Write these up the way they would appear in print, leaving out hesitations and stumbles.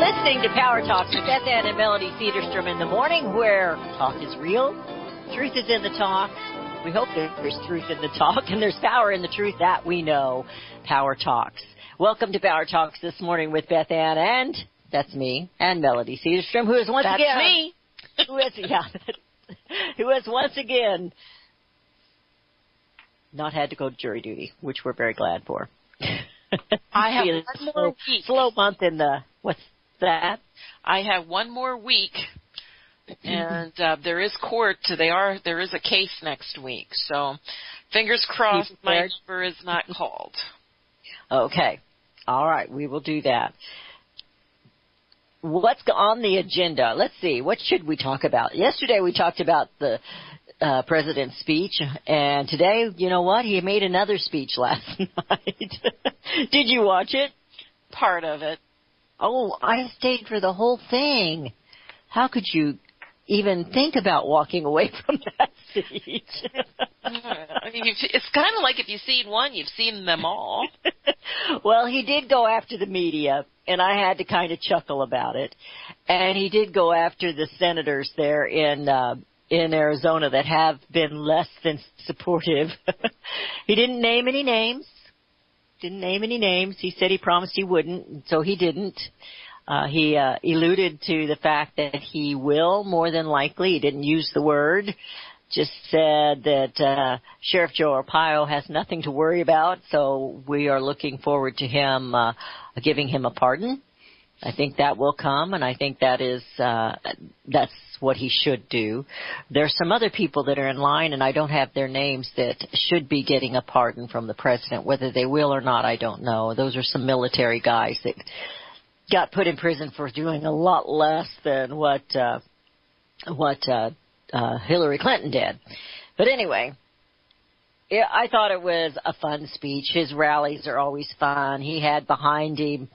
Listening to Power Talks with Beth Ann and Melody Cedarstrom in the morning, where talk is real, truth is in the talk. We hope there's truth in the talk, and there's power in the truth that we know. Power Talks. Welcome to Power Talks this morning with Beth Ann, and that's me, and Melody Cedarstrom, who is once again... That's me. Who has once again not had to go to jury duty, which we're very glad for. I have one more week. Slow month in the... What's that? I have one more week, and there is court. There is a case next week, so fingers crossed my number is not called. Okay. All right. We will do that. What's on the agenda? Let's see. What should we talk about? Yesterday we talked about the president's speech, and today, you know what? He made another speech last night. Did you watch it? Part of it. Oh, I stayed for the whole thing. How could you even think about walking away from that speech? It's kind of like if you've seen one, you've seen them all. Well, he did go after the media, and I had to kind of chuckle about it. And he did go after the senators there in Arizona that have been less than supportive. He didn't name any names. He said he promised he wouldn't, so he didn't. He alluded to the fact that he will, more than likely. He didn't use the word. Just said that Sheriff Joe Arpaio has nothing to worry about, so we are looking forward to him giving him a pardon. I think that will come, and I think that's what he should do. There's some other people that are in line, and I don't have their names, that should be getting a pardon from the president. Whether they will or not, I don't know. Those are some military guys that got put in prison for doing a lot less than what Hillary Clinton did. But anyway, yeah, I thought it was a fun speech. His rallies are always fun. He had behind him,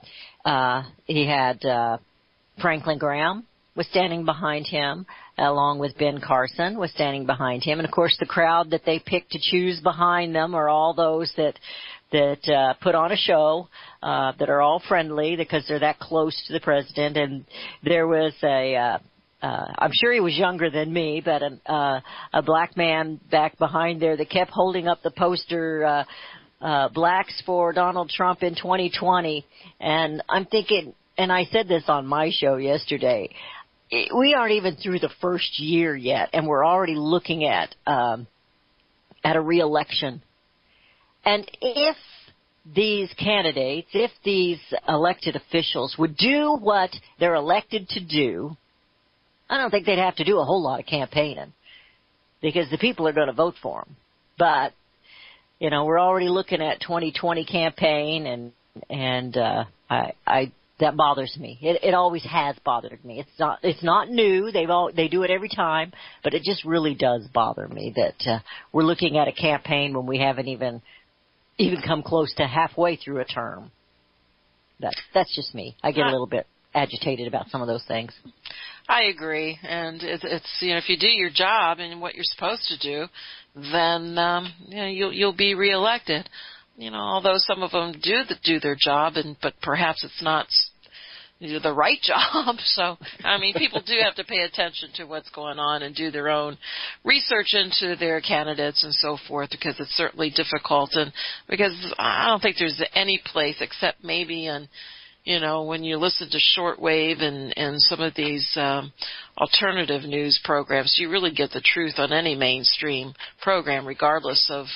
Franklin Graham was standing behind him, along with Ben Carson was standing behind him. And, of course, the crowd that they picked to choose behind them are all those that put on a show, that are all friendly because they're that close to the president. And there was I'm sure he was younger than me, but a black man back behind there that kept holding up the poster, Blacks for Donald Trump in 2020. And I'm thinking, and I said this on my show yesterday, we aren't even through the first year yet, and we're already looking at a re-election. And if these candidates, if these elected officials would do what they're elected to do, I don't think they'd have to do a whole lot of campaigning because the people are going to vote for them. But, you know, we're already looking at 2020 campaign, and that bothers me. It always has bothered me. It's not new. They do it every time, but it just really does bother me that we're looking at a campaign when we haven't even come close to halfway through a term. That's just me. I get a little bit agitated about some of those things. I agree, and it's if you do your job and what you're supposed to do, then you'll be reelected. Although some of them do their job, but perhaps it's not the right job. So, people do have to pay attention to what's going on and do their own research into their candidates and so forth, because it's certainly difficult, and because I don't think there's any place except maybe in when you listen to shortwave and some of these alternative news programs, you really get the truth on any mainstream program, regardless of,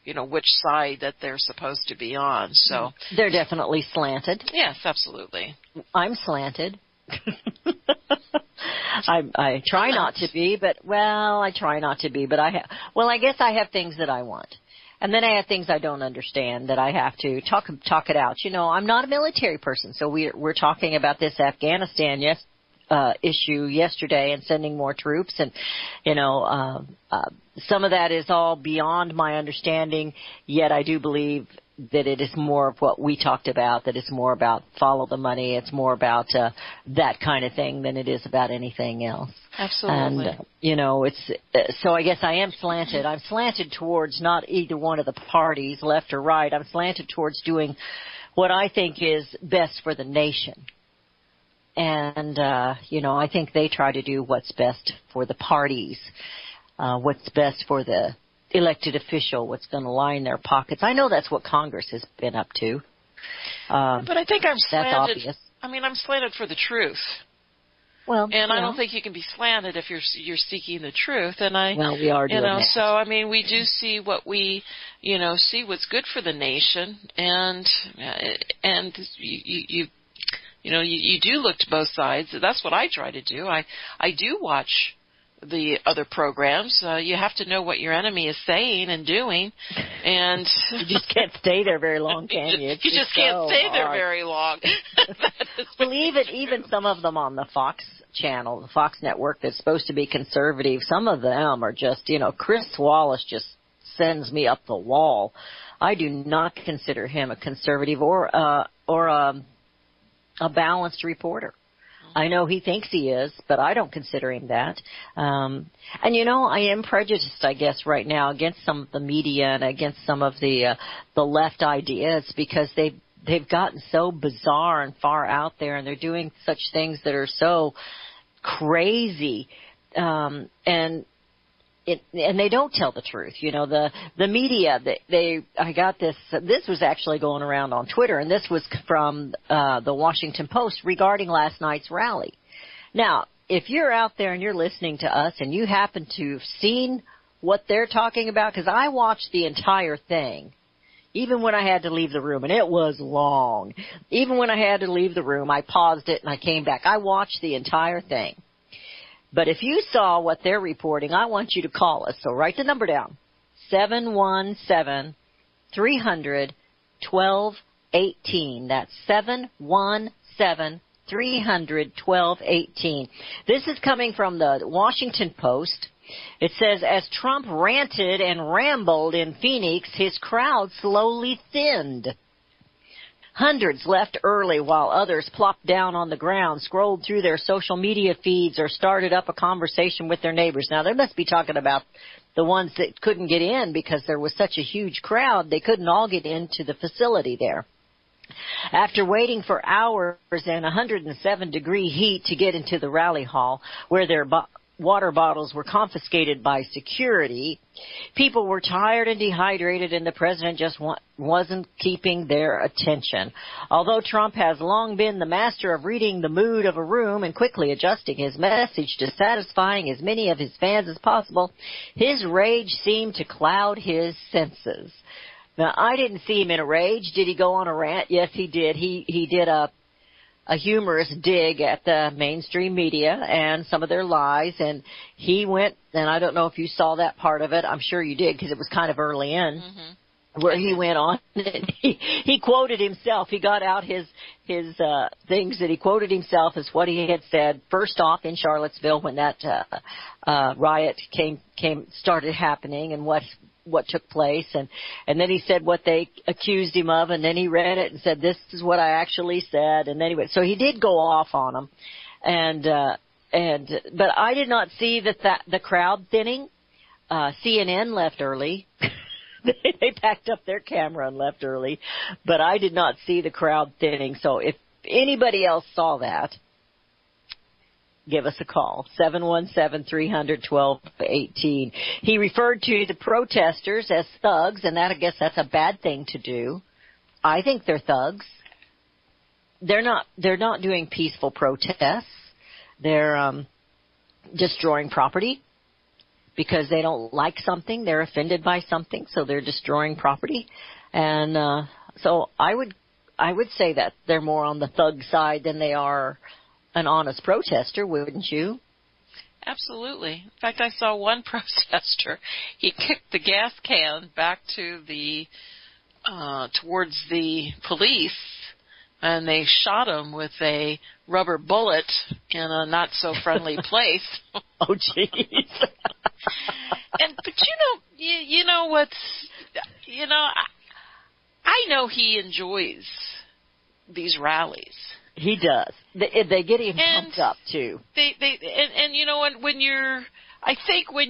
which side that they're supposed to be on. So they're definitely slanted. Yes, absolutely. I'm slanted. I try not to be, but I guess I have things that I want. And then I have things I don't understand that I have to talk it out. I'm not a military person, so we're talking about this Afghanistan issue yesterday and sending more troops, and some of that is all beyond my understanding. Yet I do believe that it is more of what we talked about, that it's more about follow the money. It's more about that kind of thing than it is about anything else. Absolutely. And, it's so I guess I am slanted. I'm slanted towards not either one of the parties, left or right. I'm slanted towards doing what I think is best for the nation. I think they try to do what's best for the parties, what's best for the elected official, what's going to line their pockets. I know that's what Congress has been up to. But I think I'm slanted. That's obvious. I mean, I'm slanted for the truth. Well, and I don't think you can be slanted if you're seeking the truth. And we are doing that. So I mean, we do see what we, see what's good for the nation, and you do look to both sides. That's what I try to do. I do watch the other programs. You have to know what your enemy is saying and doing, and you just can't stay there very long, can you? You just can't stay there very long. Well, even some of them on the Fox channel, the Fox network, that's supposed to be conservative, some of them are just, Chris Wallace just sends me up the wall. I do not consider him a conservative or a balanced reporter. I know he thinks he is, but I don't consider him that. I am prejudiced, I guess, right now against some of the media and against some of the left ideas, because they've gotten so bizarre and far out there, and they're doing such things that are so crazy, and they don't tell the truth. The media, I got this was actually going around on Twitter, and this was from the Washington Post regarding last night's rally. Now, if you're out there and you're listening to us and you happen to have seen what they're talking about, because I watched the entire thing, even when I had to leave the room, and it was long. Even when I had to leave the room, I paused it and I came back. I watched the entire thing. But if you saw what they're reporting, I want you to call us. So write the number down, 717-300-1218. That's 717-300-1218. This is coming from the Washington Post. It says, as Trump ranted and rambled in Phoenix, his crowd slowly thinned. Hundreds left early while others plopped down on the ground, scrolled through their social media feeds, or started up a conversation with their neighbors. Now, they must be talking about the ones that couldn't get in because there was such a huge crowd. They couldn't all get into the facility there. After waiting for hours in 107-degree heat to get into the rally hall, where their water bottles were confiscated by security, people were tired and dehydrated, and the president just wasn't keeping their attention. Although Trump has long been the master of reading the mood of a room and quickly adjusting his message to satisfying as many of his fans as possible, his rage seemed to cloud his senses. Now, I didn't see him in a rage. Did he go on a rant? Yes, he did. He did a humorous dig at the mainstream media and some of their lies, and he went, and I don't know if you saw that part of it. I'm sure you did, because it was kind of early in, where he went on. He quoted himself. He got out his things that he quoted himself as what he had said first off in Charlottesville when that riot started happening, and what took place, and then he said what they accused him of, and then he read it and said, this is what I actually said, and then he went. So he did go off on them, but I did not see the crowd thinning. CNN left early. They packed up their camera and left early, but I did not see the crowd thinning. So if anybody else saw that, give us a call, 717-300-1218. He referred to the protesters as thugs, and I guess that's a bad thing to do. I think they're thugs. They're not doing peaceful protests. They're destroying property because they don't like something. They're offended by something, so they're destroying property. And so I would say that they're more on the thug side than they are an honest protester, wouldn't you? Absolutely. In fact, I saw one protester. He kicked the gas can back to towards the police, and they shot him with a rubber bullet in a not so friendly place. Oh, jeez. I know he enjoys these rallies. He does. They get him pumped up too. When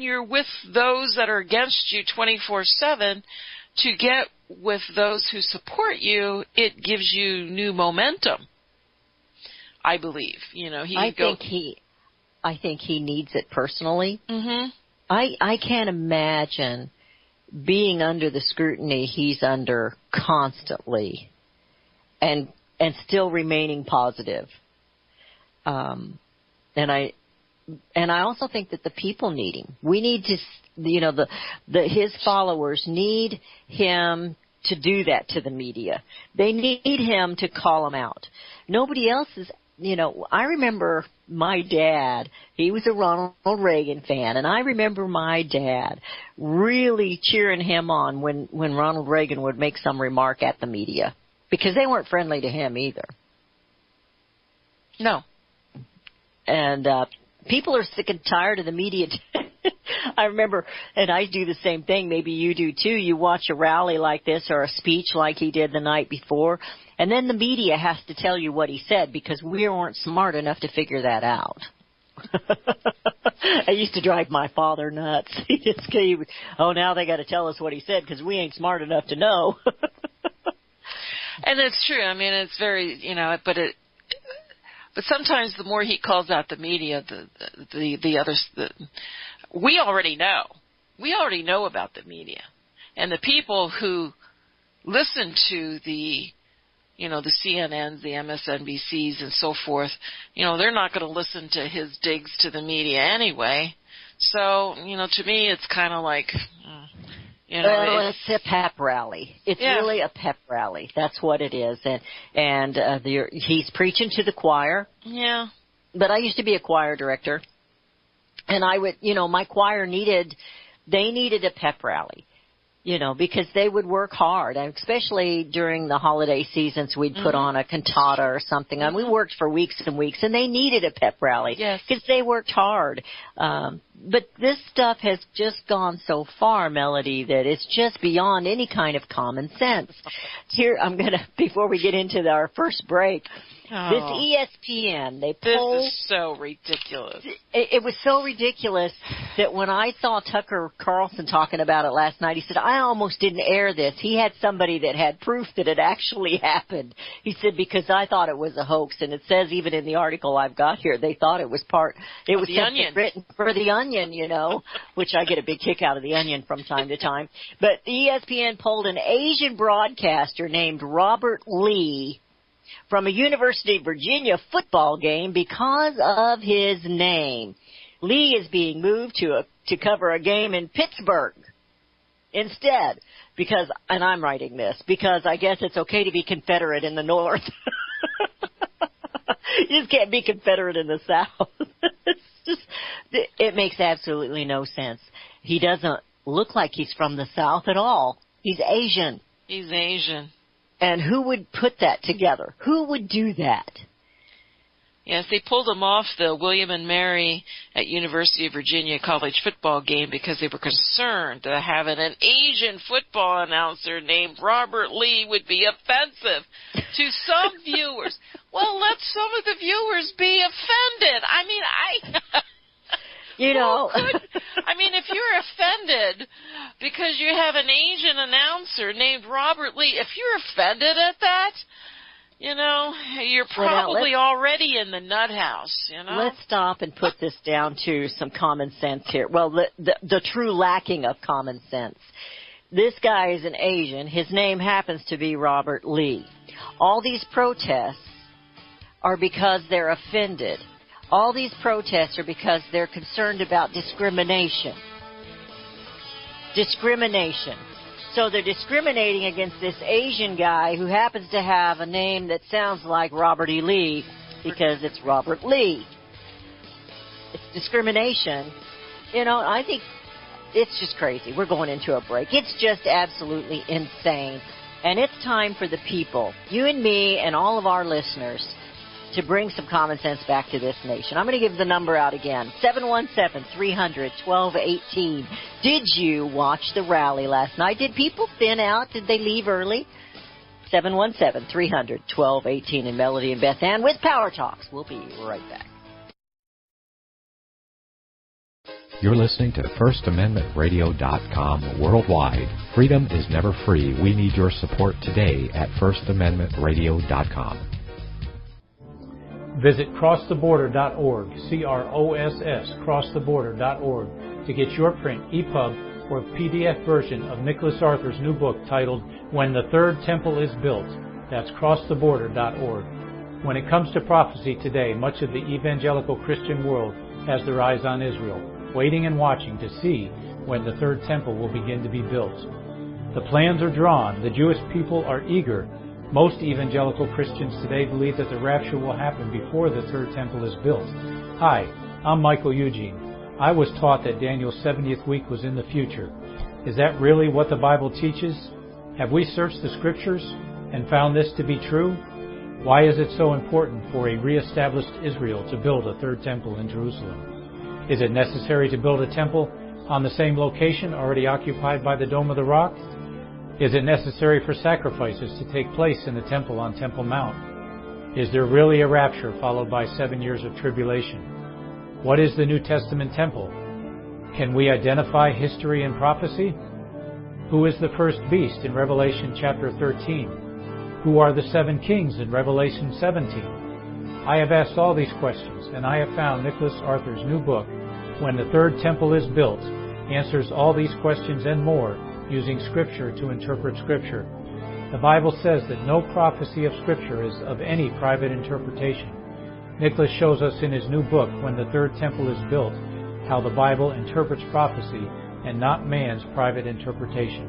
you're with those that are against you 24/7, to get with those who support you, it gives you new momentum. I believe. I think he needs it personally. Mm-hmm. I can't imagine being under the scrutiny he's under constantly and still remaining positive. And I also think that the people need him. We need to, his followers need him to do that to the media. They need him to call them out. Nobody else is, I remember my dad, he was a Ronald Reagan fan, and I remember my dad really cheering him on when Ronald Reagan would make some remark at the media, because they weren't friendly to him either. No. And people are sick and tired of the media. I remember, and I do the same thing, maybe you do too, you watch a rally like this or a speech like he did the night before, and then the media has to tell you what he said because we weren't smart enough to figure that out. I used to drive my father nuts. He would, now they got to tell us what he said because we ain't smart enough to know. And it's true. I mean, it's very, but sometimes the more he calls out the media, the others, we already know. We already know about the media. And the people who listen to the CNNs, the MSNBCs, and so forth, they're not going to listen to his digs to the media anyway. So, to me, it's kind of like, it's a pep rally. It's really a pep rally. That's what it is. And he's preaching to the choir. Yeah. But I used to be a choir director. And I would, my choir needed a pep rally, because they would work hard. And especially during the holiday seasons, we'd put on a cantata or something. And we worked for weeks and weeks, and they needed a pep rally because they worked hard. But this stuff has just gone so far, Melody, that it's just beyond any kind of common sense. Here, before we get into our first break, this ESPN, they polled. This is so ridiculous. It was so ridiculous that when I saw Tucker Carlson talking about it last night, he said, I almost didn't air this. He had somebody that had proof that it actually happened. He said, because I thought it was a hoax. And it says even in the article I've got here, they thought it was the Onion. Written for the Onion, which I get a big kick out of the Onion from time to time. But ESPN polled an Asian broadcaster named Robert Lee from a University of Virginia football game because of his name. Lee is being moved to cover a game in Pittsburgh instead because, and I'm writing this, because I guess it's okay to be Confederate in the North. You just can't be Confederate in the South. It makes absolutely no sense. He doesn't look like he's from the South at all. He's Asian. He's Asian. And who would put that together? Who would do that? Yes, they pulled him off the William and Mary at University of Virginia college football game because they were concerned that having an Asian football announcer named Robert Lee would be offensive to some viewers. Well, let some of the viewers be offended. I mean, if you're offended because you have an Asian announcer named Robert Lee, if you're offended at that, you're probably already in the nut house, Let's stop and put this down to some common sense here. Well, the true lacking of common sense. This guy is an Asian. His name happens to be Robert Lee. All these protests are because they're offended. All these protests are because they're concerned about discrimination. Discrimination. So they're discriminating against this Asian guy who happens to have a name that sounds like Robert E. Lee because it's Robert Lee. It's discrimination. I think it's just crazy. We're going into a break. It's just absolutely insane. And it's time for the people, you and me and all of our listeners, to bring some common sense back to this nation. I'm going to give the number out again, 717-300-1218. Did you watch the rally last night? Did people thin out? Did they leave early? 717-300-1218 in Melody and Beth Ann with Power Talks. We'll be right back. You're listening to FirstAmendmentRadio.com worldwide. Freedom is never free. We need your support today at FirstAmendmentRadio.com. Visit crosstheborder.org, C-R-O-S-S, crosstheborder.org, to get your print, EPUB, or PDF version of Nicholas Arthur's new book titled When the Third Temple is Built. That's crosstheborder.org. When it comes to prophecy today, much of the evangelical Christian world has their eyes on Israel, waiting and watching to see when the third temple will begin to be built. The plans are drawn. The Jewish people are eager. Most evangelical Christians today believe that the rapture will happen before the third temple is built. Hi, I'm Michael Eugene. I was taught that Daniel's 70th week was in the future. Is that really what the Bible teaches? Have we searched the Scriptures and found this to be true? Why is it so important for a reestablished Israel to build a third temple in Jerusalem? Is it necessary to build a temple on the same location already occupied by the Dome of the Rock? Is it necessary for sacrifices to take place in the temple on Temple Mount? Is there really a rapture followed by 7 years of tribulation? What is the New Testament temple? Can we identify history and prophecy? Who is the first beast in Revelation chapter 13? Who are the 7 kings in Revelation 17? I have asked all these questions, and I have found Nicholas Arthur's new book, When the Third Temple is Built, answers all these questions and more using Scripture to interpret Scripture. The Bible says that no prophecy of Scripture is of any private interpretation. Nicholas shows us in his new book, When the Third Temple is Built, how the Bible interprets prophecy and not man's private interpretation.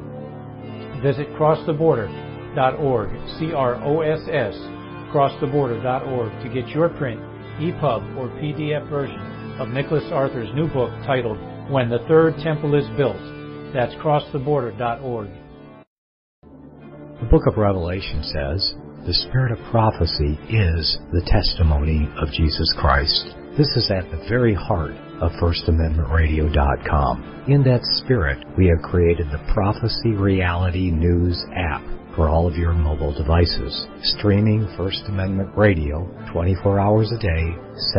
Visit crosstheborder.org, C-R-O-S-S, crosstheborder.org, to get your print, EPUB, or PDF version of Nicholas Arthur's new book titled When the Third Temple is Built. That's crosstheborder.org. The book of Revelation says, the spirit of prophecy is the testimony of Jesus Christ. This is at the very heart of FirstAmendmentRadio.com. In that spirit, we have created the Prophecy Reality News app for all of your mobile devices, streaming First Amendment Radio 24 hours a day,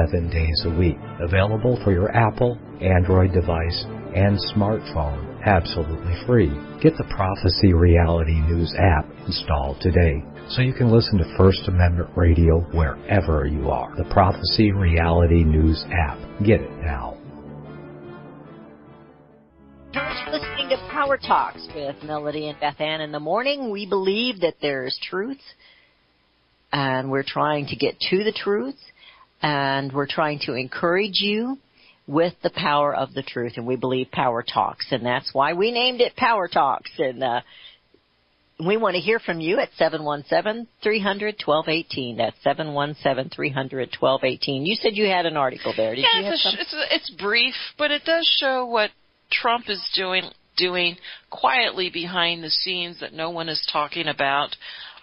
7 days a week. Available for your Apple, Android device, and smartphone, absolutely free. Get the Prophecy Reality News app installed today so you can listen to First Amendment Radio wherever you are. The Prophecy Reality News app. Get it now. You're listening to Power Talks with Melody and Beth Ann in the morning. We believe that there is truth, and we're trying to get to the truth, and we're trying to encourage you with the power of the truth, and we believe Power Talks, and that's why we named it Power Talks. And we want to hear from you at 717-300-1218. That's 717-300-1218. You said you had an article there. Did you have something? It's brief, but it does show what Trump is doing quietly behind the scenes that no one is talking about.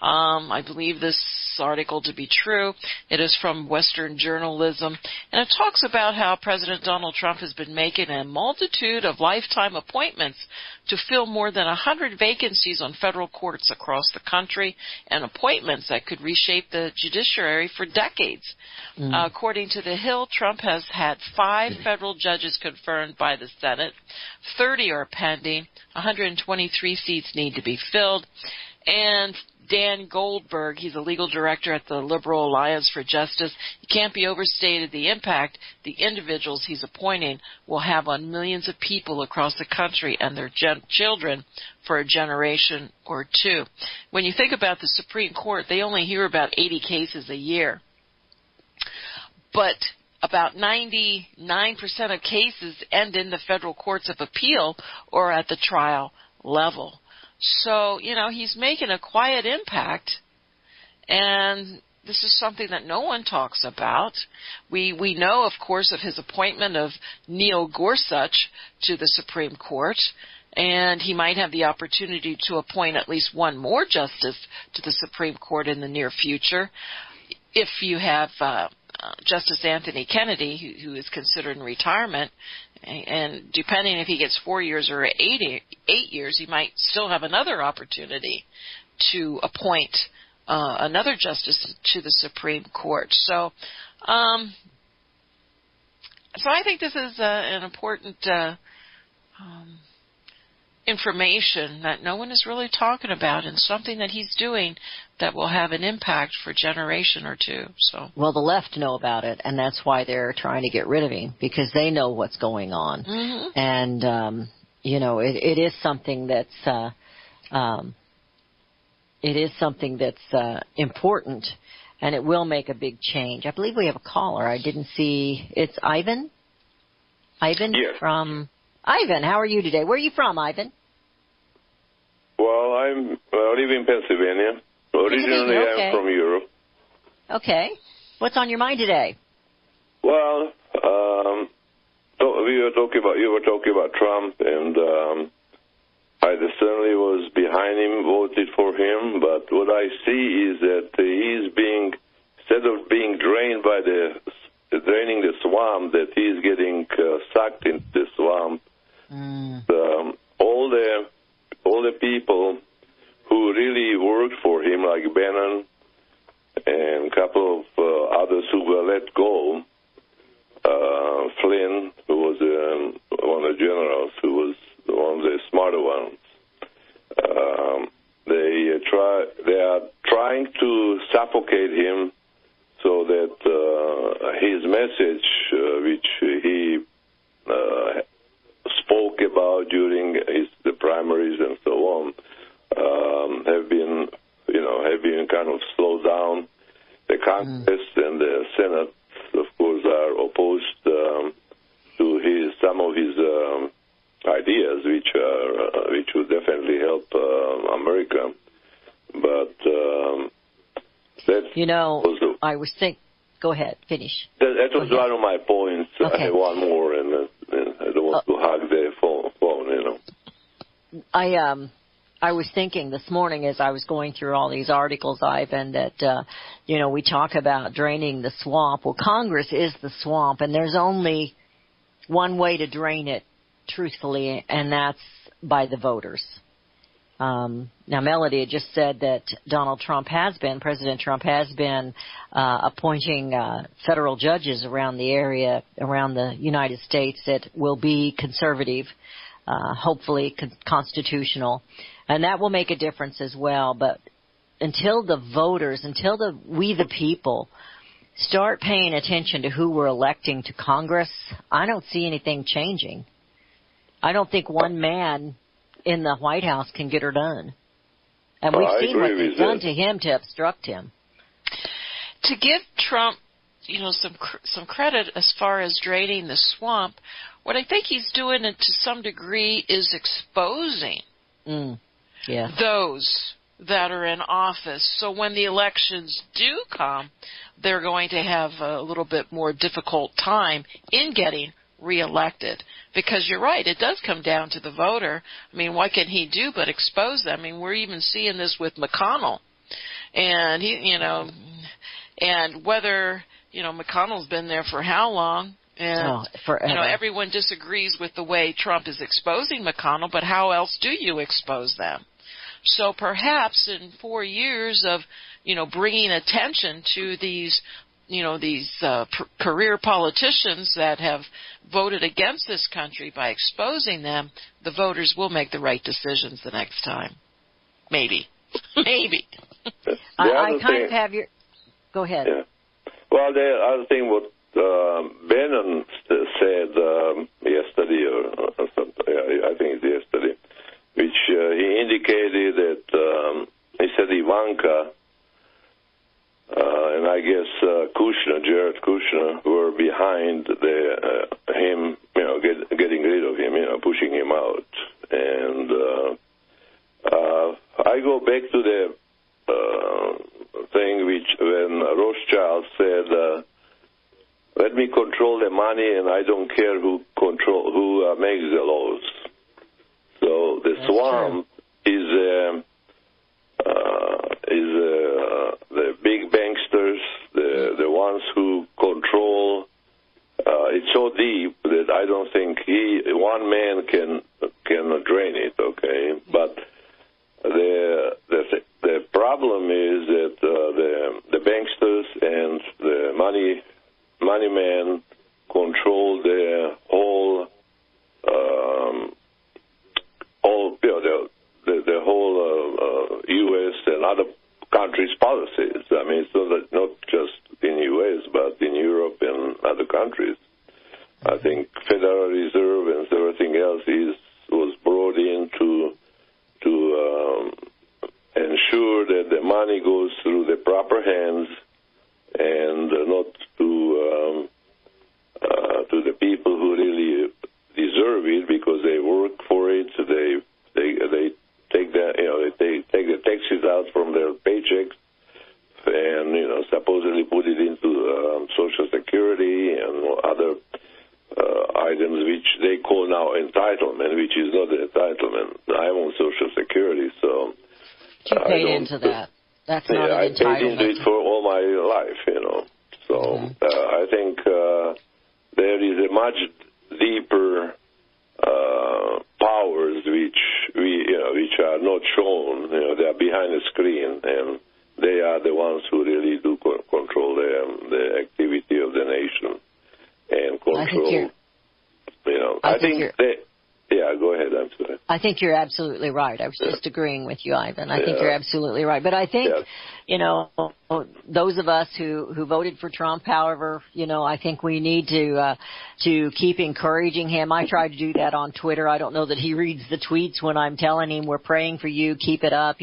I believe this article to be true. It is from Western Journalism, and it talks about how President Donald Trump has been making a multitude of lifetime appointments to fill more than 100 vacancies on federal courts across the country, and appointments that could reshape the judiciary for decades. According to The Hill, Trump has had 5 federal judges confirmed by the Senate. 30 are pending. 123 seats need to be filled. And Dan Goldberg, he's a legal director at the Liberal Alliance for Justice. It can't be overstated the impact the individuals he's appointing will have on millions of people across the country and their children for a generation or two. When you think about the Supreme Court, they only hear about 80 cases a year. But about 99% of cases end in the federal courts of appeal or at the trial level. So, he's making a quiet impact, and this is something that no one talks about. We know, of course, of his appointment of Neil Gorsuch to the Supreme Court, and he might have the opportunity to appoint at least one more justice to the Supreme Court in the near future. If you have Justice Anthony Kennedy, who is considered in retirement, and depending if he gets 4 years or 8 years, he might still have another opportunity to appoint another justice to the Supreme Court. So I think this is an important information that no one is really talking about, and something that he's doing that will have an impact for a generation or two. So, well, the left know about it, and that's why they're trying to get rid of him, because they know what's going on. mm-hmm. And it is something that's important, and it will make a big change. I believe we have a caller. I didn't see. It's Ivan. Ivan yes. from. Ivan, how are you today? Where are you from, Ivan? Well, I live in Pennsylvania. Originally, okay. I'm from Europe. Okay. What's on your mind today? Well, you were talking about Trump, and I certainly was behind him, voted for him. But what I see is that instead of being drained by draining the swamp, that he's getting sucked into the swamp. All the people who really worked for him, like Bannon and a couple of others who were let go, Flynn, who was one of the generals, who was one of the smarter ones, they are trying to suffocate him so that his message, which he spoke about during the primaries and so on, have been kind of slowed down. The Congress and the Senate, of course, are opposed to some of his ideas, which would definitely help America. But I was thinking. Go ahead, finish. That was one of my points. Okay. I have one more, and I don't want to hug the phone. I was thinking this morning as I was going through all these articles, Ivan, that we talk about draining the swamp. Well, Congress is the swamp, and there's only one way to drain it, truthfully, and that's by the voters. Now, Melody had just said that President Trump has been appointing federal judges around the area, around the United States, that will be conservative, hopefully constitutional, and that will make a difference as well. But until the voters, we the people, start paying attention to who we're electing to Congress, I don't see anything changing. I don't think one man in the White House can get her done. And we've seen what they've done to him to obstruct him. To give Trump, some credit as far as draining the swamp, what I think he's doing to some degree is exposing those that are in office. So when the elections do come, they're going to have a little bit more difficult time in getting reelected. Because you're right, it does come down to the voter. I mean, what can he do but expose them? I mean, we're even seeing this with McConnell. And and whether, McConnell's been there for how long? And, forever. Everyone disagrees with the way Trump is exposing McConnell, but how else do you expose them? So perhaps in 4 years of, bringing attention to these career politicians that have voted against this country, by exposing them, the voters will make the right decisions the next time. Maybe. Maybe. I kind of have your... Go ahead. Yeah. Well, the other thing what Bannon said yesterday, or something, I think it's yesterday, which he indicated that he said Ivanka and I guess Jared Kushner, were behind him, getting rid of him, pushing him out. And I go back to the thing when Rothschild said, "Let me control the money, and I don't care who makes the laws." So the swamp is the big banksters, the ones who control. It's so deep that I don't think one man can drain it. Okay, but the problem is that the banksters and the money men control the whole countries. I think Federal Reserve and everything else was brought in to ensure that the money goes through the proper hands and not to the people who really deserve it because they work for it. They take the taxes out from their paychecks and supposedly put it into Social Security and other items which they call now entitlement, which is not an entitlement. I'm on Social Security, so you paid into that. That's not an entitlement. I paid into it for all my life, So I think there is a much deeper powers which are not shown. They are behind the screen, and they are the ones who really do control the activity of the nation and control. Go ahead. I'm sorry. I think you're absolutely right. I was just agreeing with you, Ivan. I think you're absolutely right. But I think, those of us who voted for Trump, however, I think we need to keep encouraging him. I try to do that on Twitter. I don't know that he reads the tweets when I'm telling him we're praying for you. Keep it up.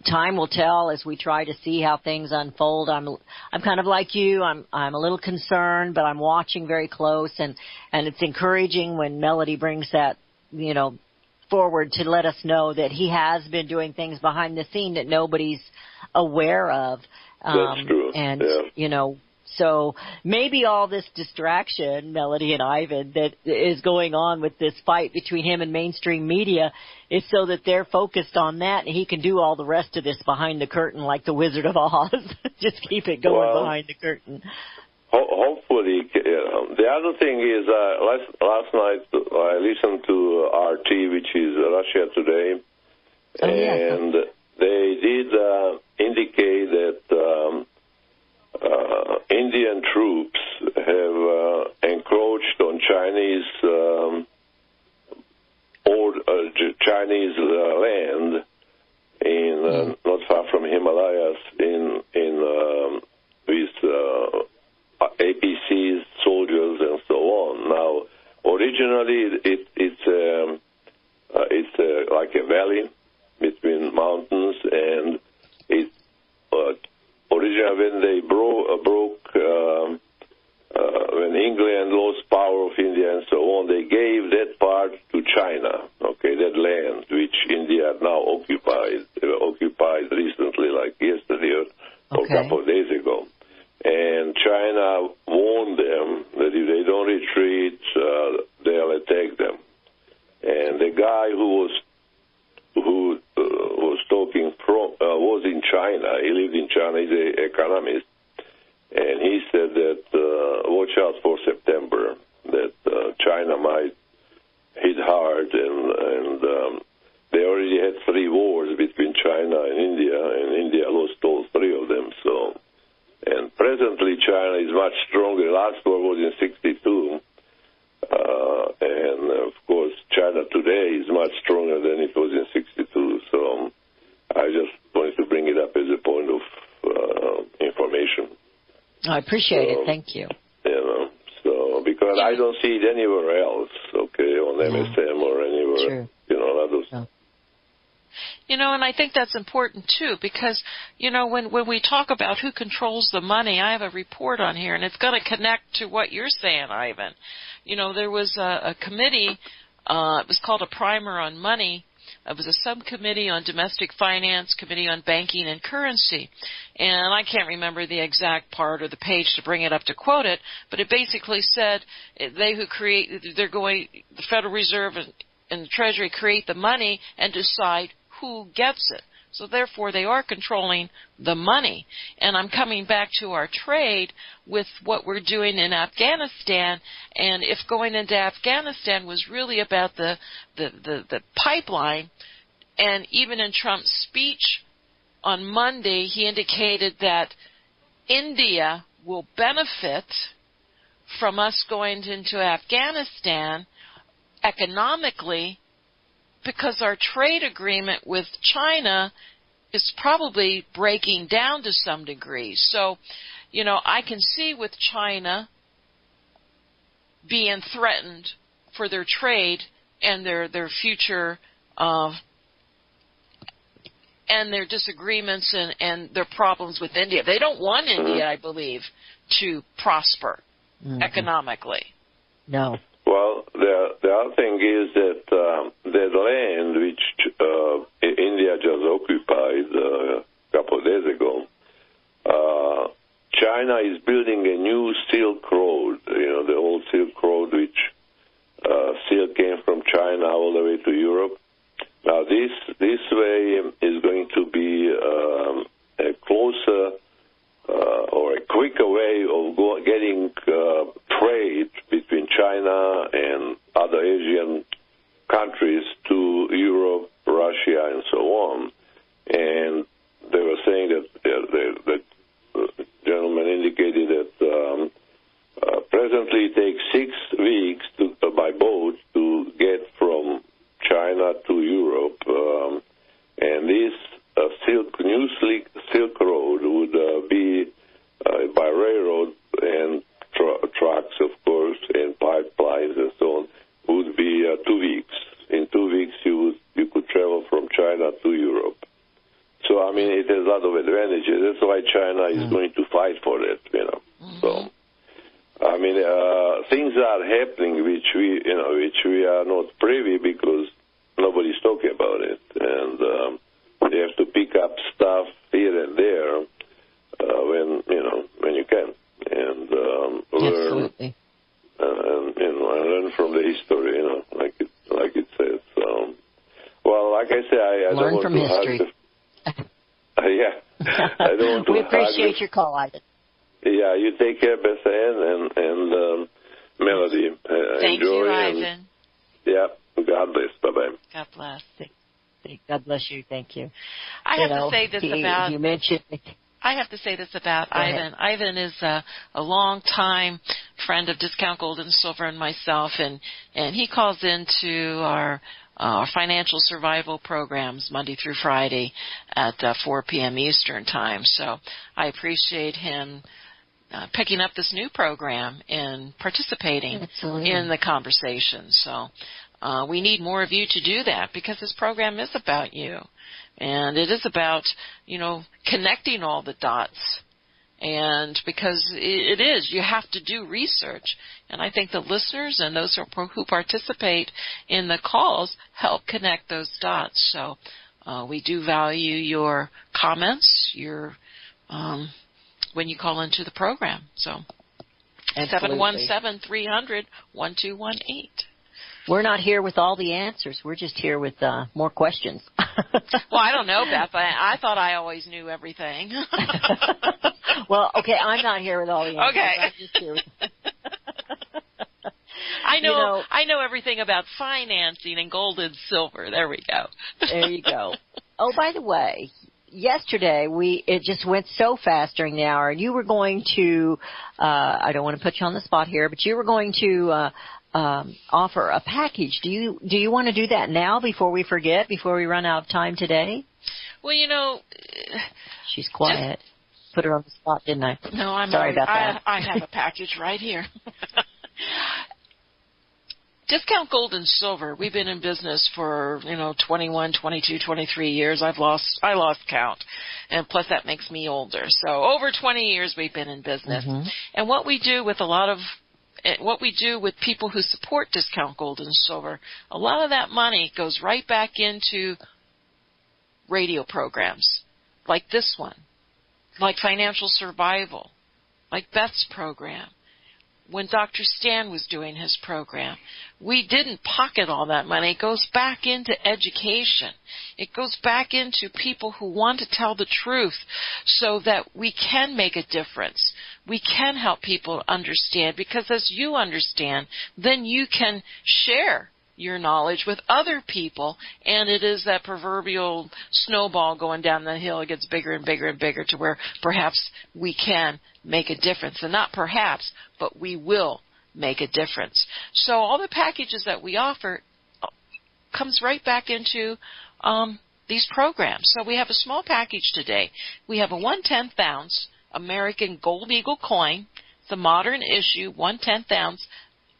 Time will tell as we try to see how things unfold. I'm kind of like you. I'm a little concerned, but I'm watching very close, and it's encouraging when Melody brings that, forward to let us know that he has been doing things behind the scene that nobody's aware of. That's true. And, so maybe all this distraction, Melody and Ivan, that is going on with this fight between him and mainstream media is so that they're focused on that and he can do all the rest of this behind the curtain like the Wizard of Oz. Just keep it going behind the curtain. Hopefully. The other thing is, last night I listened to RT, which is Russia Today, and they did indicate that Indian troops have encroached on Chinese land in not far from Himalayas with APCs, soldiers, and so on. Now, originally it's like a valley between mountains, and it originally when they broke when England lost power of India and so on, they gave that part to China. Okay, that land which India now occupied recently, like yesterday or a couple of days ago. And China warned them that if they don't retreat, they'll attack them. And the guy who was talking was in China. He lived in China. He's an economist, and he said that watch out for September. That China might hit hard, and they already had 3 wars between China and India lost all 3 of them. So. And presently, China is much stronger. Last war was in 1962. And, of course, China today is much stronger than it was in 1962. So I just wanted to bring it up as a point of information. I appreciate it. Thank you. Because I don't see it anywhere else, on MSM or anywhere. Sure. Others. And I think that's important, too, because, when we talk about who controls the money, I have a report on here, and it's going to connect to what you're saying, Ivan. There was a committee, it was called a primer on money. It was a subcommittee on domestic finance, committee on banking and currency. And I can't remember the exact part or the page to bring it up to quote it, but it basically said the Federal Reserve and the Treasury create the money and decide who gets it. So therefore they are controlling the money. And I'm coming back to our trade with what we're doing in Afghanistan, and if going into Afghanistan was really about the pipeline, and even in Trump's speech on Monday he indicated that India will benefit from us going into Afghanistan economically, because our trade agreement with China is probably breaking down to some degree. So, I can see with China being threatened for their trade and their future and their disagreements and their problems with India. They don't want India, I believe, to prosper economically. No. Well, the other thing is that the land which India just occupied a couple of days ago, China is building a new Silk Road, the old Silk Road, which silk came from China all the way to Europe. Now, this way is going to be a closer or a quicker way of getting trade between China and other Asian countries to Europe, Russia, and so on. And they were saying that the gentleman indicated that presently it takes 6 weeks by boat to get from China to Europe, and this new Silk Road would be by railroad and trucks, of course, and pipelines and so on, would be 2 weeks. In 2 weeks, you could travel from China to Europe. So, I mean, it has a lot of advantages. That's why China is going to fight for it, So, I mean, things are happening which we are not privy because nobody's talking about it, and you have to pick up stuff here and there when you can, and learn learn from the history, like it says. Well, like I say, I learn don't want from to history. I don't want to. We appreciate your call, Ivan. Yeah, you take care, Beth Ann and Melody. Thank enjoy you, Ivan. Yeah, God bless. Bye-bye. God bless. God bless you. Thank you. I have to say this about Ivan. Ivan is a long-time friend of Discount Gold and Silver and myself, and he calls into our financial survival programs Monday through Friday at 4 p.m. Eastern Time. So I appreciate him picking up this new program and participating in the conversation. So we need more of you to do that because this program is about you. And it is about, connecting all the dots. And because it is, you have to do research. And I think the listeners and those who participate in the calls help connect those dots. So we do value your comments, when you call into the program. So 717-300-1218. We're not here with all the answers. We're just here with more questions. Well, I don't know, Beth. I thought I always knew everything. Well, okay, I'm not here with all the answers. Okay. I'm just here with I know everything about financing and gold and silver. There we go. There you go. Oh, by the way, yesterday it just went so fast during the hour. You were going to I don't want to put you on the spot here, but you were going to offer a package. Do you want to do that now before we forget, before we run out of time today? Well, she's quiet. Put her on the spot, didn't I? No, I'm sorry about that. I have a package right here. Discount Gold and Silver. We've been in business for 21, 22, 23 years. I lost count, and plus that makes me older. So over 20 years we've been in business, and what we do with people who support Discount Gold and Silver, a lot of that money goes right back into radio programs like this one, like Financial Survival, like Beth's program. When Dr. Stan was doing his program, we didn't pocket all that money. It goes back into education. It goes back into people who want to tell the truth so that we can make a difference. We can help people understand, because as you understand, then you can share your knowledge with other people, and it is that proverbial snowball going down the hill. It gets bigger and bigger and bigger to where perhaps we can make a difference. And not perhaps, but we will make a difference. So all the packages that we offer comes right back into these programs. So we have a small package today. We have a 1/10 ounce American Gold Eagle coin, the modern issue 1/10 ounce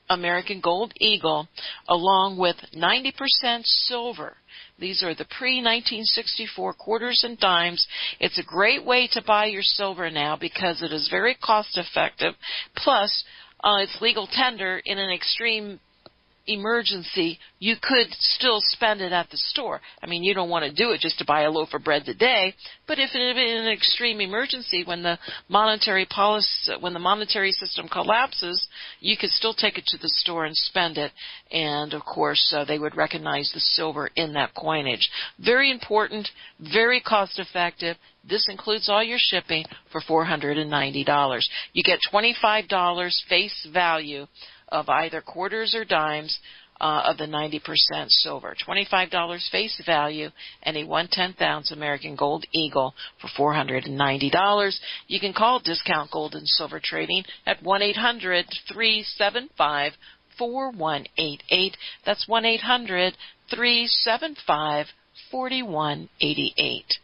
American Gold Eagle, along with 90% silver. These are the pre-1964 quarters and dimes. It's a great way to buy your silver now because it is very cost-effective. Plus, it's legal tender in an extreme emergency. You could still spend it at the store. I mean, you don't want to do it just to buy a loaf of bread today, but if in an extreme emergency, when the monetary system collapses, you could still take it to the store and spend it. And of course, they would recognize the silver in that coinage. Very important, very cost effective. This includes all your shipping for $490. You get $25 face value of either quarters or dimes of the 90% silver. $25 face value and a 1/10 ounce American Gold Eagle for $490. You can call Discount Gold and Silver Trading at 1-800-375-4188. That's 1-800-375-4188.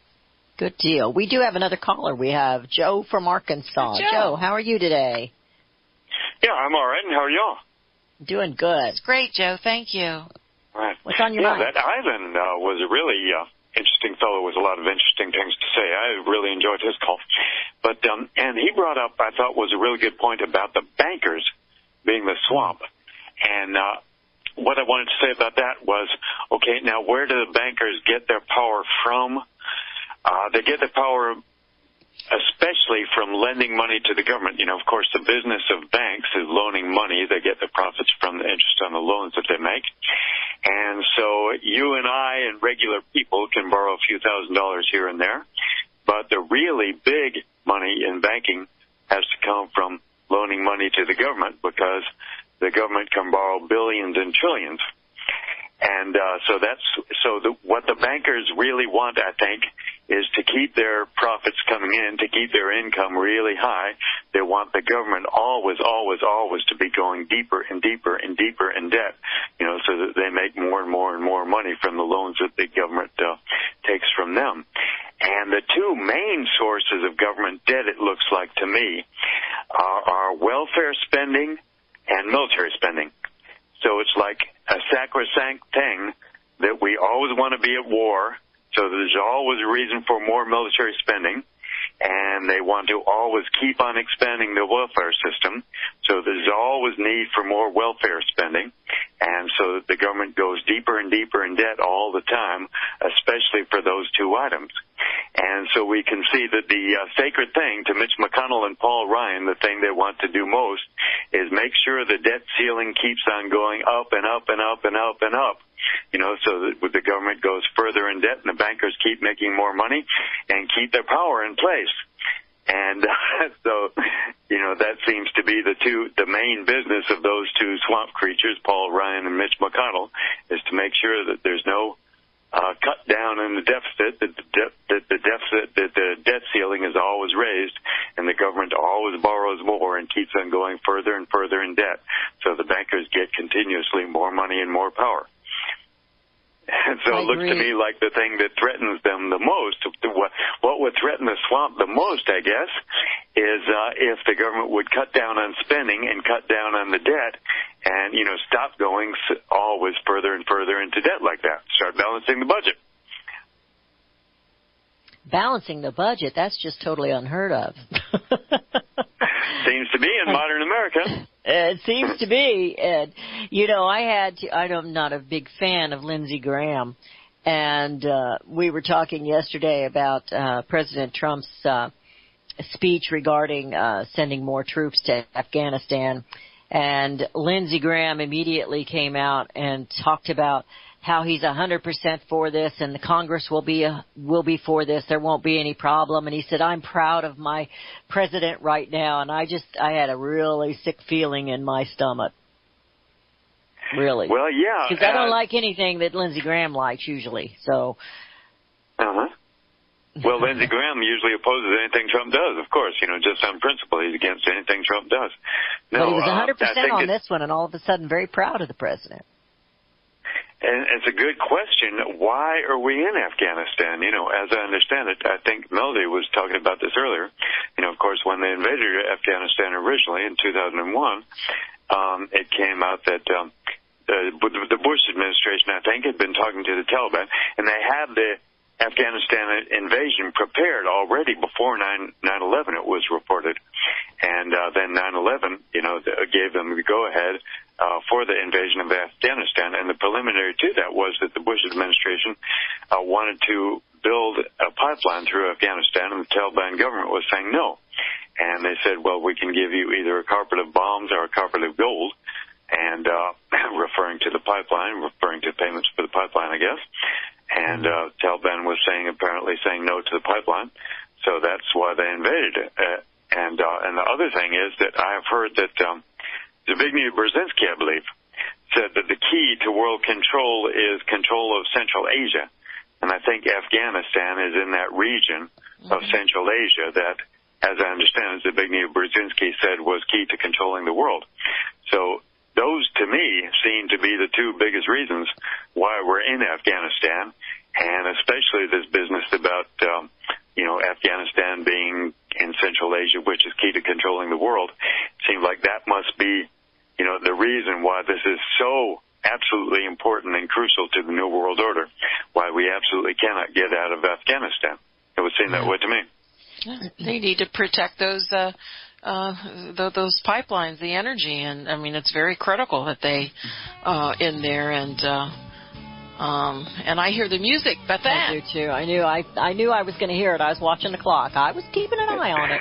Good deal. We do have another caller. We have Joe from Arkansas. Joe, how are you today? Yeah, I'm all right. And how are y'all? Doing good. It's great, Joe. Thank you. All right. What's on your mind? That Ivan was a really interesting fellow with a lot of interesting things to say. I really enjoyed his call. But and he brought up, I thought, was a really good point about the bankers being the swamp. And what I wanted to say about that was, okay, now where do the bankers get their power from? They get their power especially from lending money to the government. You know, of course, the business of banks is loaning money. They get the profits from the interest on the loans that they make. And so you and I and regular people can borrow a few $1,000s here and there. But the really big money in banking has to come from loaning money to the government, because the government can borrow billions and trillions. And what the bankers really want, I think, is to keep their profits coming in, to keep their income really high. They want the government always to be going deeper and deeper and deeper in debt, you know, so that they make more and more and more money from the loans that the government takes from them. And the two main sources of government debt, it looks like to me, are welfare spending and military spending. So it's like a sacrosanct thing that we always want to be at war, so there's always a reason for more military spending, and they want to always keep on expanding the welfare system, so there's always need for more welfare spending, and so the government goes deeper and deeper in debt all the time, especially for those two items. And so we can see that the sacred thing to Mitch McConnell and Paul Ryan, the thing they want to do most, is make sure the debt ceiling keeps on going up and up and up and up and up. You know, so that the government goes further in debt and the bankers keep making more money and keep their power in place. And so, you know, that seems to be the main business of those two swamp creatures, Paul Ryan and Mitch McConnell, is to make sure that there's no cut down in the deficit, that the debt ceiling is always raised, and the government always borrows more and keeps on going further and further in debt, so the bankers get continuously more money and more power. And so it looks to me like the thing that threatens them the most, what would threaten the swamp the most, I guess, is if the government would cut down on spending and cut down on the debt and, you know, stop going always further and further into debt like that. Start balancing the budget. Balancing the budget, that's just totally unheard of. Seems to be in modern America. It seems to be. And, you know, I'm not a big fan of Lindsey Graham. And we were talking yesterday about President Trump's speech regarding sending more troops to Afghanistan. And Lindsey Graham immediately came out and talked about how he's 100% for this, and the Congress will be for this. There won't be any problem. And he said, "I'm proud of my president right now." And I had a really sick feeling in my stomach. Really. Well, yeah. Because I don't like anything that Lindsey Graham likes usually. So. Well, Lindsey Graham usually opposes anything Trump does, of course. You know, just on principle, he's against anything Trump does. No, but he was 100% on this one, and all of a sudden very proud of the president. And it's a good question. Why are we in Afghanistan? As I understand it, I think Melody was talking about this earlier. Of course, when they invaded Afghanistan originally in 2001, it came out that the Bush administration, I think, had been talking to the Taliban, and they had the Afghanistan invasion prepared already before 9/11. It was reported, and then 9/11, gave them the go-ahead for the invasion of Afghanistan. And the preliminary to that was that the Bush administration wanted to build a pipeline through Afghanistan, and the Taliban government was saying no. And they said, well, we can give you either a carpet of bombs or a carpet of gold, and referring to the pipeline, referring to payments for the pipeline, I guess. And Taliban was apparently saying no to the pipeline, so that's why they invaded it. And the other thing is that I have heard that Zbigniew Brzezinski, I believe, said that the key to world control is control of Central Asia. And I think Afghanistan is in that region of Central Asia that, as I understand it, Zbigniew Brzezinski said was key to controlling the world. So those, to me, seem to be the two biggest reasons why we're in Afghanistan, and especially this business about, Afghanistan being in Central Asia, which is key to controlling the world. It seems like that must be, the reason why this is so absolutely important and crucial to the New World Order, why we absolutely cannot get out of Afghanistan. It would seem that way to me. They need to protect those pipelines, the energy, and I mean it's very critical that they in there. And I hear the music, Beth. I do too. I knew I was going to hear it. I was watching the clock. I was keeping an eye on it.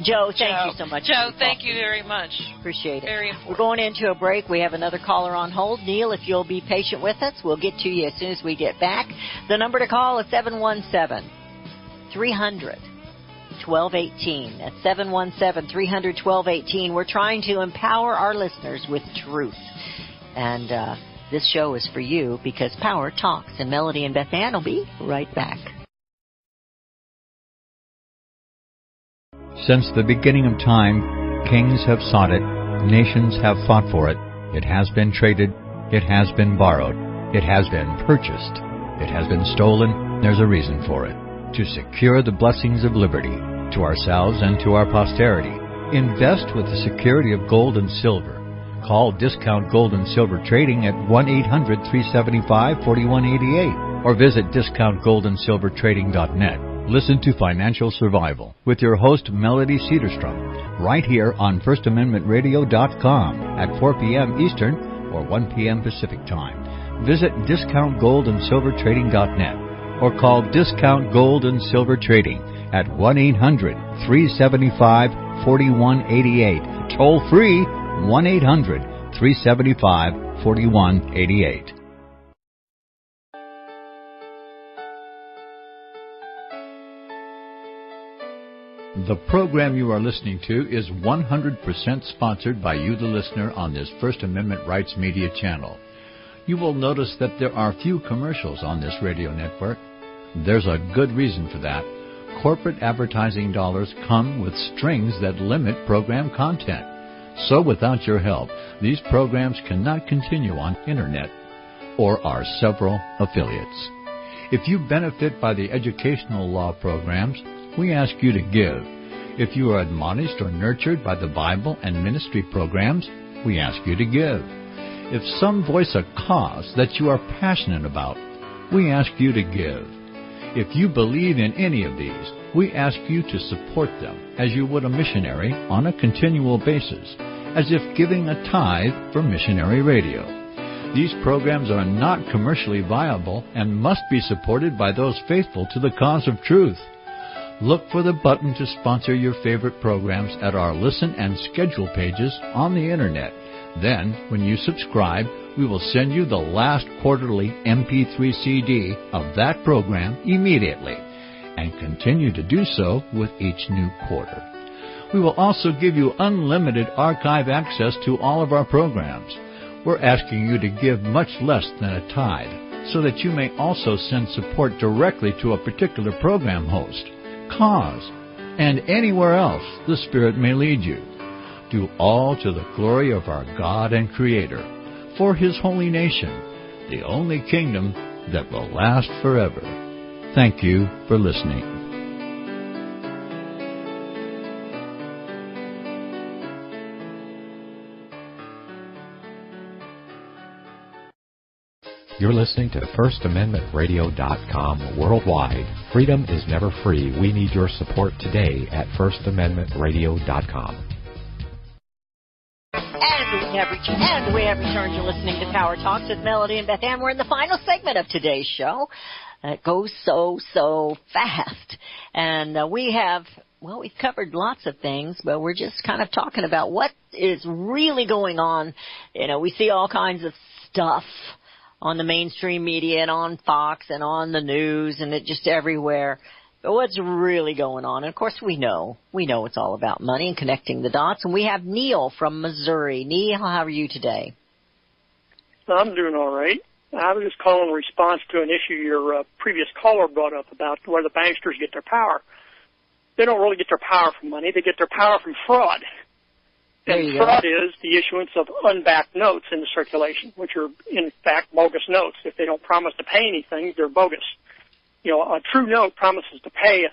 Joe, thank you so much. Joe, thank you very much. Appreciate it. Very important. We're going into a break. We have another caller on hold. Neil, if you'll be patient with us, we'll get to you as soon as we get back. The number to call is 717-300-1218. That's 717-300-1218. We're trying to empower our listeners with truth. And this show is for you because power talks. And Melody and Beth Ann will be right back. Since the beginning of time, kings have sought it, nations have fought for it. It has been traded, it has been borrowed, it has been purchased, it has been stolen. There's a reason for it. To secure the blessings of liberty to ourselves and to our posterity, invest with the security of gold and silver. Call Discount Gold and Silver Trading at 1-800-375-4188 or visit discountgoldandsilvertrading.net. Listen to Financial Survival with your host, Melody Cedarstrom, right here on FirstAmendmentRadio.com at 4 p.m. Eastern or 1 p.m. Pacific Time. Visit discountgoldandsilvertrading.net or call Discount Gold and Silver Trading at 1-800-375-4188. Toll free 1-800-375-4188. The program you are listening to is 100% sponsored by you, the listener, on this First Amendment Rights Media channel. You will notice that there are few commercials on this radio network. There's a good reason for that. Corporate advertising dollars come with strings that limit program content. So without your help, these programs cannot continue on Internet or our several affiliates. If you benefit by the educational law programs, we ask you to give. If you are admonished or nurtured by the Bible and ministry programs, we ask you to give. If some voice a cause that you are passionate about, we ask you to give. If you believe in any of these, we ask you to support them as you would a missionary on a continual basis, as if giving a tithe for missionary radio. These programs are not commercially viable and must be supported by those faithful to the cause of truth. Look for the button to sponsor your favorite programs at our listen and schedule pages on the Internet. Then, when you subscribe, we will send you the last quarterly MP3 CD of that program immediately, and continue to do so with each new quarter. We will also give you unlimited archive access to all of our programs. We're asking you to give much less than a tithe, so that you may also send support directly to a particular program host, cause, and anywhere else the Spirit may lead you. Do all to the glory of our God and Creator, for His holy nation, the only kingdom that will last forever. Thank you for listening. You're listening to FirstAmendmentRadio.com worldwide. Freedom is never free. We need your support today at FirstAmendmentRadio.com. And we have returned. You're listening to Power Talks with Melody and Beth Ann. We're in the final segment of today's show. It goes so fast. And we've covered lots of things, but we're just kind of talking about what is really going on. You know, we see all kinds of stuff on the mainstream media and on Fox and on the news and it just everywhere. But what's really going on? And of course we know it's all about money and connecting the dots. And we have Neil from Missouri. Neil, how are you today? I'm doing all right. I was just calling in response to an issue your previous caller brought up about where the banksters get their power. They don't really get their power from money. They get their power from fraud. And fraud is the issuance of unbacked notes into circulation, which are, in fact, bogus notes. If they don't promise to pay anything, they're bogus. You know, a true note promises to pay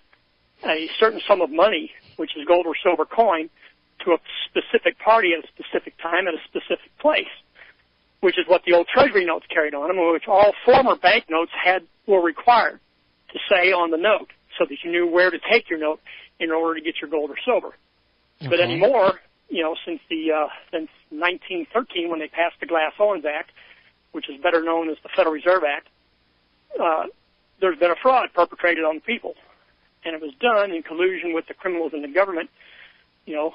a certain sum of money, which is gold or silver coin, to a specific party at a specific time at a specific place, which is what the old Treasury notes carried on them, which all former bank notes were required to say on the note so that you knew where to take your note in order to get your gold or silver. Okay. But anymore, you know, since 1913 when they passed the Glass-Owens Act, which is better known as the Federal Reserve Act, there's been a fraud perpetrated on the people. And it was done in collusion with the criminals in the government, you know,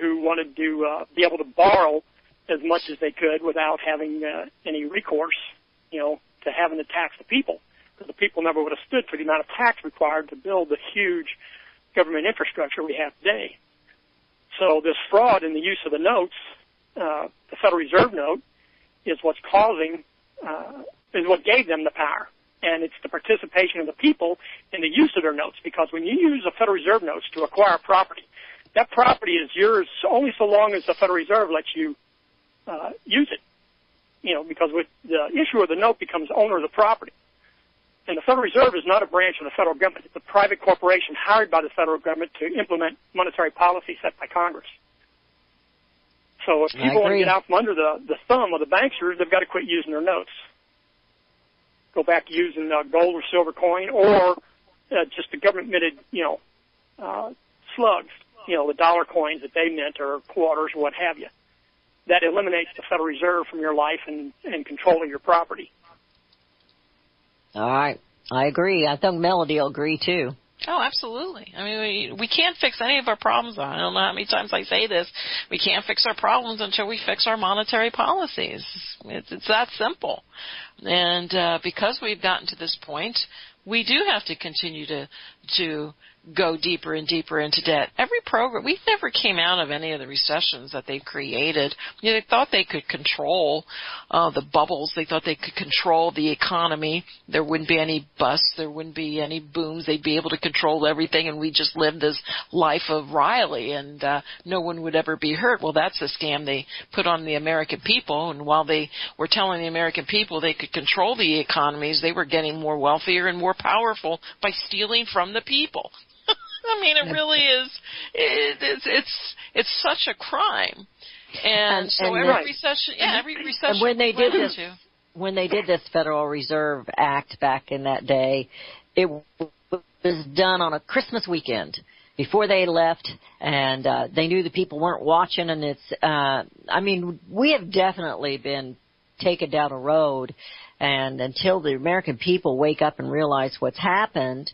who wanted to be able to borrow as much as they could without having any recourse, you know, to having to tax the people. Because the people never would have stood for the amount of tax required to build the huge government infrastructure we have today. So this fraud in the use of the notes, the Federal Reserve note, is what's is what gave them the power. And it's the participation of the people in the use of their notes. Because when you use a Federal Reserve notes to acquire property, that property is yours only so long as the Federal Reserve lets you use it. You know, because with the issuer of the note becomes owner of the property. And the Federal Reserve is not a branch of the federal government. It's a private corporation hired by the federal government to implement monetary policy set by Congress. So if people want to get out from under the thumb of the banksters, they've got to quit using their notes. Go back to using gold or silver coin or just the government-minted, you know, slugs, you know, the dollar coins that they mint or quarters or what have you. That eliminates the Federal Reserve from your life and control of your property. All right. I agree. I think Melody will agree, too. Oh, absolutely. I mean, we can't fix any of our problems. I don't know how many times I say this. We can't fix our problems until we fix our monetary policies. It's that simple. And because we've gotten to this point, we do have to continue to go deeper and deeper into debt. Every program, we never came out of any of the recessions that they created. You know, they thought they could control the bubbles. They thought they could control the economy. There wouldn't be any busts. There wouldn't be any booms. They'd be able to control everything, and we just live this life of Riley, and no one would ever be hurt. Well, that's a scam they put on the American people, and while they were telling the American people they could control the economies, they were getting more wealthier and more powerful by stealing from the people. I mean, it really is. It's such a crime, and so every recession. And when they did this Federal Reserve Act back in that day, it was done on a Christmas weekend before they left, and they knew the people weren't watching. And it's, I mean, we have definitely been taken down a road, and until the American people wake up and realize what's happened.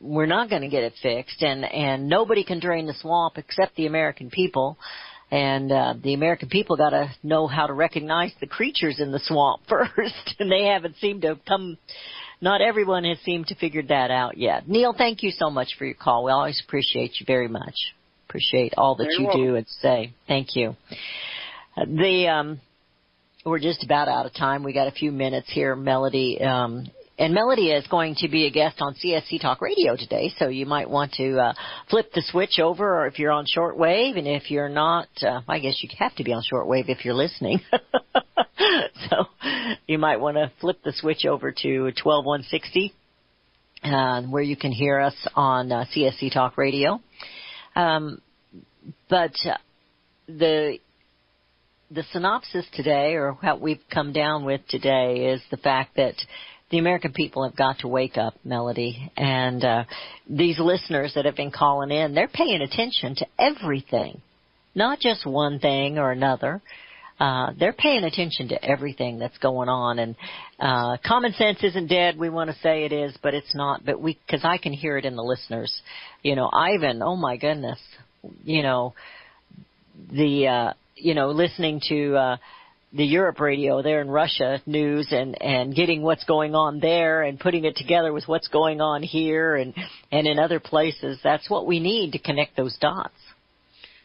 We're not going to get it fixed, and nobody can drain the swamp except the American people. And the American people got to know how to recognize the creatures in the swamp first, and they haven't seemed to have come. Not everyone has seemed to figure that out yet. Neil, thank you so much for your call. We always appreciate you very much. Appreciate all that you do and say. Thank you. We're just about out of time. We got a few minutes here, Melody. And Melody is going to be a guest on CSC Talk Radio today, so you might want to flip the switch over, or if you're on shortwave, and if you're not, I guess you have to be on shortwave if you're listening. So you might want to flip the switch over to 12160, where you can hear us on CSC Talk Radio. But the synopsis today, or what we've come down with today, is the fact that the American people have got to wake up, Melody. And these listeners that have been calling in, they're paying attention to everything, not just one thing or another. They're paying attention to everything that's going on. And common sense isn't dead. We want to say it is, but it's not. But because I can hear it in the listeners. You know, Ivan, oh my goodness. You know, listening to the Europe radio there in Russia news and getting what's going on there and putting it together with what's going on here and in other places. That's what we need to connect those dots.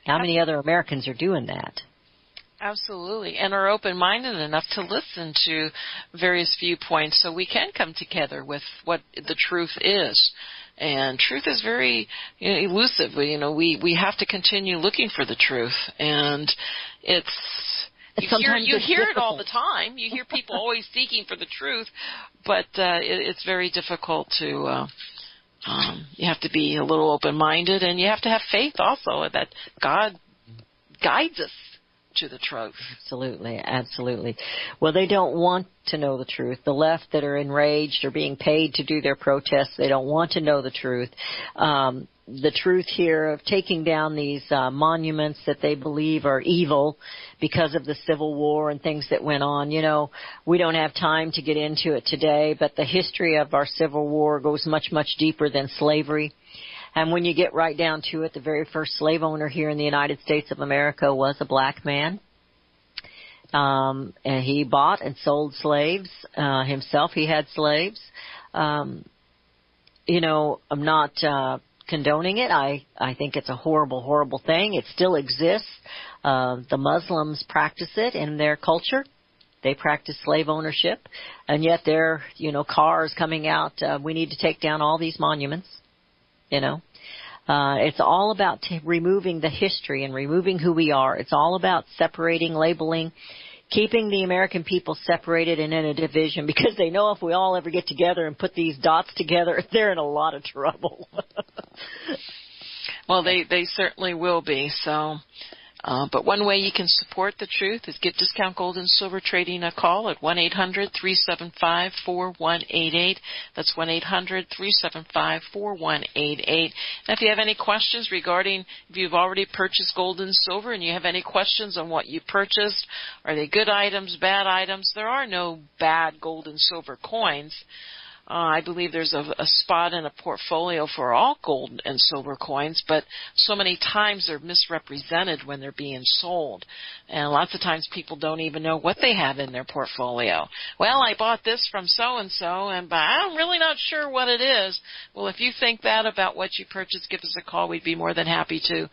How many other Americans are doing that? Absolutely, and are open-minded enough to listen to various viewpoints so we can come together with what the truth is. And truth is very elusive. We have to continue looking for the truth, and you hear it all the time. You hear people always seeking for the truth, but it's very difficult to. You have to be a little open-minded, and you have to have faith also that God guides us to the truth. Absolutely, absolutely. Well, they don't want to know the truth. The left that are enraged are being paid to do their protests. They don't want to know the truth. The truth here of taking down these monuments that they believe are evil because of the Civil War and things that went on. You know, we don't have time to get into it today, but the history of our Civil War goes much, much deeper than slavery. And when you get right down to it, the very first slave owner here in the United States of America was a black man. And he bought and sold slaves himself. He had slaves. I'm not condoning it. I think it's a horrible, horrible thing. It still exists. The Muslims practice it in their culture. They practice slave ownership. And yet there are, cars coming out. We need to take down all these monuments. It's all about removing the history and removing who we are. It's all about separating, labeling, keeping the American people separated and in a division, because they know if we all ever get together and put these dots together, they're in a lot of trouble. Well, they certainly will be. So, but one way you can support the truth is give Discount Gold and Silver Trading a call at 1-800-375-4188. That's 1-800-375-4188. And if you have any questions regarding if you've already purchased gold and silver and you have any questions on what you purchased, are they good items, bad items? There are no bad gold and silver coins. I believe there's a spot in a portfolio for all gold and silver coins, but so many times they're misrepresented when they're being sold. And lots of times people don't even know what they have in their portfolio. Well, I bought this from so-and-so, but I'm really not sure what it is. Well, if you think that about what you purchased, give us a call. We'd be more than happy to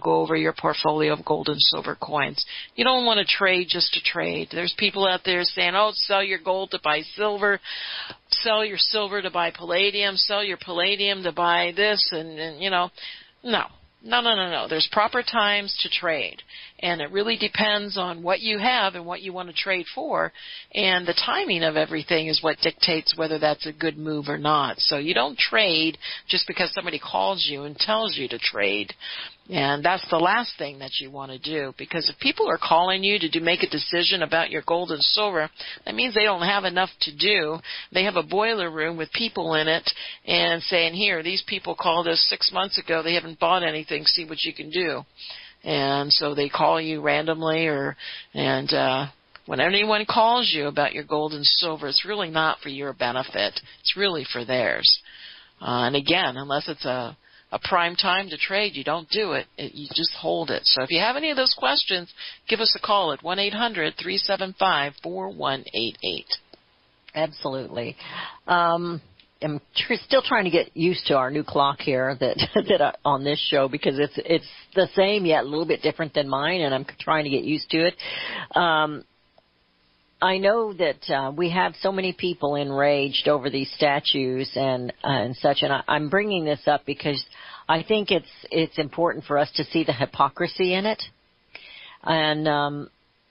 go over your portfolio of gold and silver coins. You don't want to trade just to trade. There's people out there saying, sell your gold to buy silver, sell your silver to buy palladium, sell your palladium to buy this, and no. There's proper times to trade, and it really depends on what you have and what you want to trade for, and the timing of everything is what dictates whether that's a good move or not. So you don't trade just because somebody calls you and tells you to trade. And that's the last thing that you want to do, because if people are calling you to make a decision about your gold and silver, that means they don't have enough to do. They have a boiler room with people in it and saying, here, these people called us 6 months ago. They haven't bought anything. See what you can do. And so they call you randomly when anyone calls you about your gold and silver, it's really not for your benefit. It's really for theirs. And again, unless it's a prime time to trade, you don't do it. You just hold it. So if you have any of those questions, give us a call at 1-800-375-4188. Absolutely. I'm still trying to get used to our new clock here that on this show, because it's the same yet a little bit different than mine, and I'm trying to get used to it. I know that we have so many people enraged over these statues and such, and I'm bringing this up because I think it's important for us to see the hypocrisy in it. And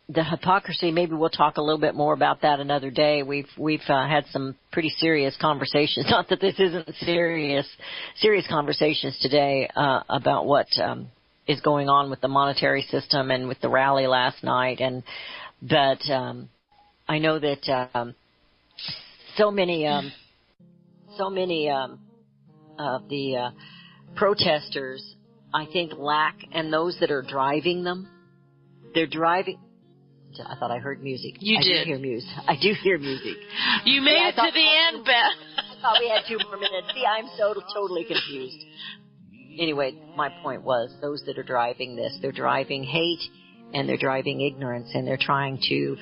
the hypocrisy, maybe we'll talk a little bit more about that another day. We've had some pretty serious conversations. Not that this isn't serious conversations today about what is going on with the monetary system and with the rally last night. But I know that so many of the protesters, I think, lack, and those that are driving them, they're driving. I thought I heard music. You did. I do hear music. You made it to the end, Beth. I thought we had 2 more minutes. See, I'm so totally confused. Anyway, my point was, those that are driving this, they're driving hate and they're driving ignorance, and they're trying to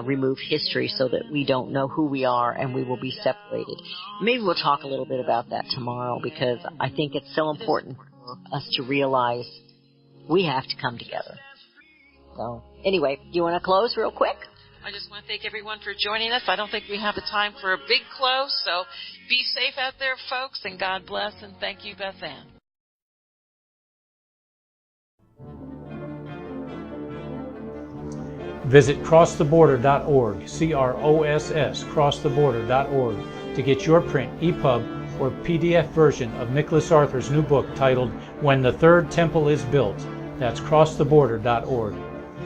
remove history so that we don't know who we are and we will be separated. Maybe we'll talk a little bit about that tomorrow, because I think it's so important for us to realize we have to come together. So, anyway, do you want to close real quick? I just want to thank everyone for joining us. I don't think we have the time for a big close, so be safe out there, folks, and God bless, and thank you, Beth Ann. Visit crosstheborder.org, CROSS, crosstheborder.org, to get your print, EPUB, or PDF version of Nicholas Arthur's new book titled When the Third Temple is Built. That's crosstheborder.org.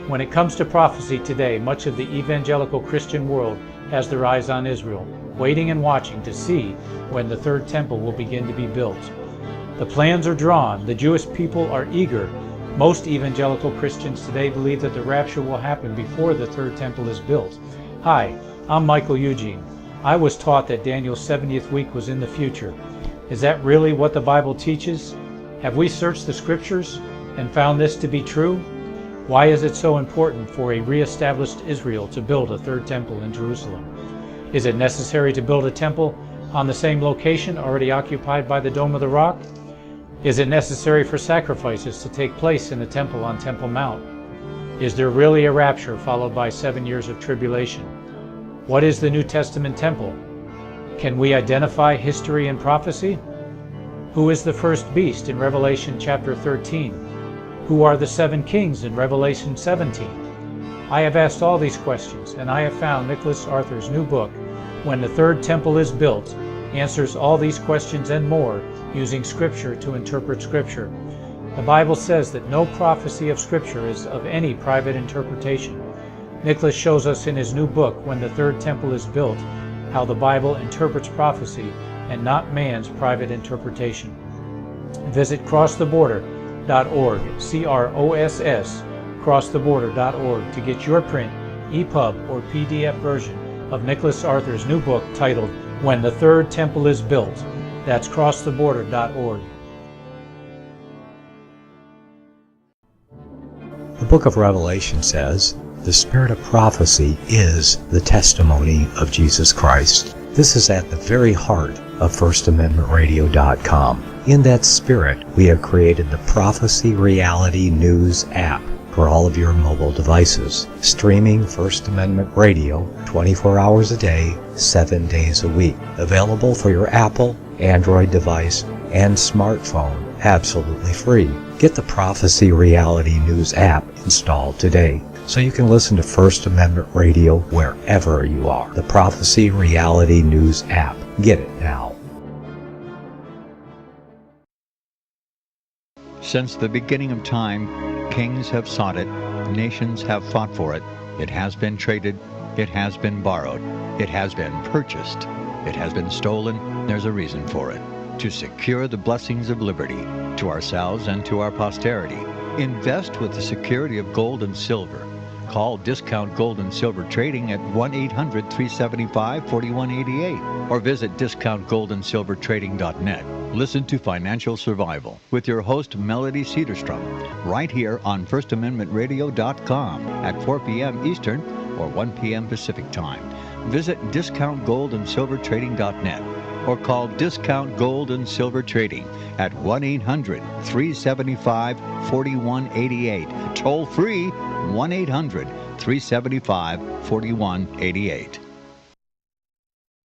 When it comes to prophecy today, much of the evangelical Christian world has their eyes on Israel, waiting and watching to see when the third temple will begin to be built. The plans are drawn. The Jewish people are eager. Most evangelical Christians today believe that the rapture will happen before the third temple is built. Hi, I'm Michael Eugene. I was taught that Daniel's 70th week was in the future. Is that really what the Bible teaches? Have we searched the Scriptures and found this to be true? Why is it so important for a re-established Israel to build a third temple in Jerusalem? Is it necessary to build a temple on the same location already occupied by the Dome of the Rock? Is it necessary for sacrifices to take place in the temple on Temple Mount? Is there really a rapture followed by 7 years of tribulation? What is the New Testament temple? Can we identify history and prophecy? Who is the first beast in Revelation chapter 13? Who are the 7 kings in Revelation 17? I have asked all these questions, and I have found Nicholas Arthur's new book, When the Third Temple is Built, answers all these questions and more using Scripture to interpret Scripture. The Bible says that no prophecy of Scripture is of any private interpretation. Nicholas shows us in his new book, When the Third Temple is Built, how the Bible interprets prophecy and not man's private interpretation. Visit crosstheborder.org, CROSS, crosstheborder.org, to get your print, EPUB, or PDF version of Nicholas Arthur's new book titled When the Third Temple is Built. That's crosstheborder.org. The book of Revelation says, the spirit of prophecy is the testimony of Jesus Christ. This is at the very heart of FirstAmendmentRadio.com. In that spirit, we have created the Prophecy Reality News app for all of your mobile devices, streaming First Amendment Radio 24 hours a day, 7 days a week. Available for your Apple, Android device, and smartphone, absolutely free. Get the Prophecy Reality News app installed today, so you can listen to First Amendment Radio wherever you are. The Prophecy Reality News app. Get it now. Since the beginning of time, kings have sought it, nations have fought for it. It has been traded, it has been borrowed, it has been purchased, it has been stolen. There's a reason for it. To secure the blessings of liberty to ourselves and to our posterity. Invest with the security of gold and silver. Call Discount Gold and Silver Trading at 1-800-375-4188 or visit discountgoldandsilvertrading.net. Listen to Financial Survival with your host Melody Cedarstrom right here on FirstAmendmentRadio.com at 4 p.m. Eastern or 1 p.m. Pacific Time. Visit discountgoldandsilvertrading.net or call Discount Gold and Silver Trading at 1-800-375-4188. Toll free 1-800-375-4188.